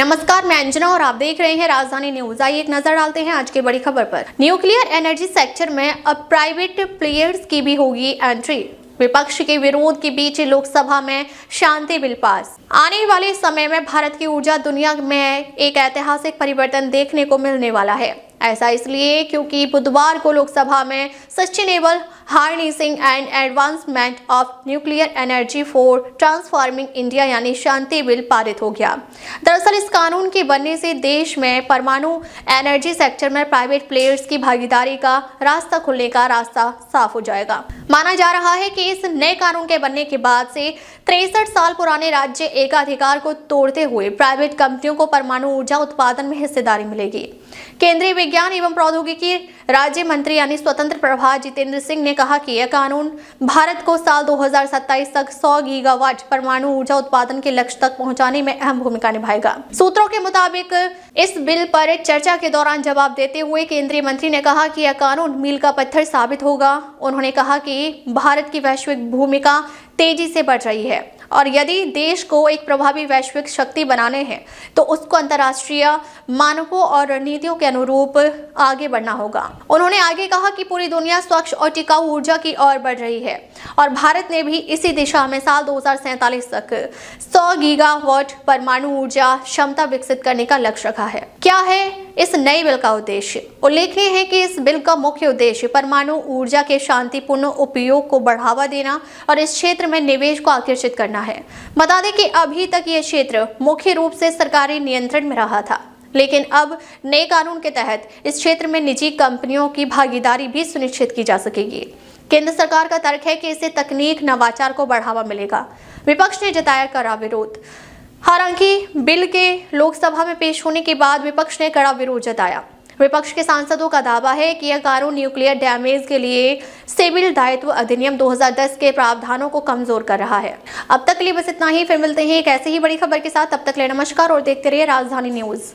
नमस्कार, मैं अंजना और आप देख रहे हैं राजधानी न्यूज। आइए एक नजर डालते हैं आज की बड़ी खबर पर। न्यूक्लियर एनर्जी सेक्टर में अब प्राइवेट प्लेयर्स की भी होगी एंट्री। विपक्ष के विरोध के बीच लोकसभा में शांति बिल पास। आने वाले समय में भारत की ऊर्जा दुनिया में एक ऐतिहासिक परिवर्तन देखने को मिलने वाला है। ऐसा इसलिए क्योंकि बुधवार को लोकसभा में sustainable harnessing and advancement of nuclear energy for transforming India यानी शांति बिल पारित हो गया। दरअसल इस कानून के बनने से देश में परमाणु एनर्जी सेक्टर में प्राइवेट प्लेयर्स की भागीदारी का रास्ता खुलने का रास्ता साफ हो जाएगा। माना जा रहा है कि इस नए कानून के बनने के बाद से 63 साल पुराने राज्य एकाधिकार को तोड़ते हुए प्राइवेट कंपनियों को परमाणु ऊर्जा उत्पादन में हिस्सेदारी मिलेगी। केंद्रीय विज्ञान एवं प्रौद्योगिकी राज्य मंत्री यानी स्वतंत्र प्रभार जितेंद्र सिंह ने कहा कि यह कानून भारत को साल 2027 तक 100 गीगावाट परमाणु ऊर्जा उत्पादन के लक्ष्य तक पहुंचाने में अहम भूमिका निभाएगा। सूत्रों के मुताबिक इस बिल पर चर्चा के दौरान जवाब देते हुए केंद्रीय मंत्री ने कहा कि यह कानून मील का पत्थर साबित होगा। उन्होंने कहा कि भारत की वैश्विक भूमिका तेजी से बढ़ रही है और यदि देश को एक प्रभावी वैश्विक शक्ति बनाने हैं तो उसको अंतर्राष्ट्रीय मानकों और रणनीतियों के अनुरूप आगे बढ़ना होगा। उन्होंने आगे कहा कि पूरी दुनिया स्वच्छ और टिकाऊ ऊर्जा की ओर बढ़ रही है और भारत ने भी इसी दिशा में साल 2047 तक 100 गीगावाट परमाणु ऊर्जा क्षमता विकसित करने का लक्ष्य रखा है। क्या है इस नए बिल का उद्देश्य? उल्लेखनीय है कि इस बिल का मुख्य उद्देश्य परमाणु ऊर्जा के शांतिपूर्ण उपयोग को बढ़ावा देना और इस क्षेत्र में निवेश को आकर्षित करना है। बता दें कि अभी तक यह क्षेत्र मुख्य रूप से सरकारी नियंत्रण में रहा था, लेकिन अब नए कानून के तहत इस क्षेत्र में निजी कंपनियों की भागीदारी भी सुनिश्चित की जा सकेगी। केंद्र सरकार का तर्क है कि इससे तकनीक नवाचार को बढ़ावा मिलेगा। विपक्ष ने जताया कड़ा विरोध। हालांकि बिल के लोकसभा में पेश होने के बाद विपक्ष ने कड़ा विरोध जताया। विपक्ष के सांसदों का दावा है कि यह कानून न्यूक्लियर डैमेज के लिए सिविल दायित्व अधिनियम 2010 के प्रावधानों को कमजोर कर रहा है। अब तक के लिए बस इतना ही। फिर मिलते हैं एक ऐसी ही बड़ी खबर के साथ। तब तक के लिए नमस्कार और देखते रहिए राजधानी न्यूज।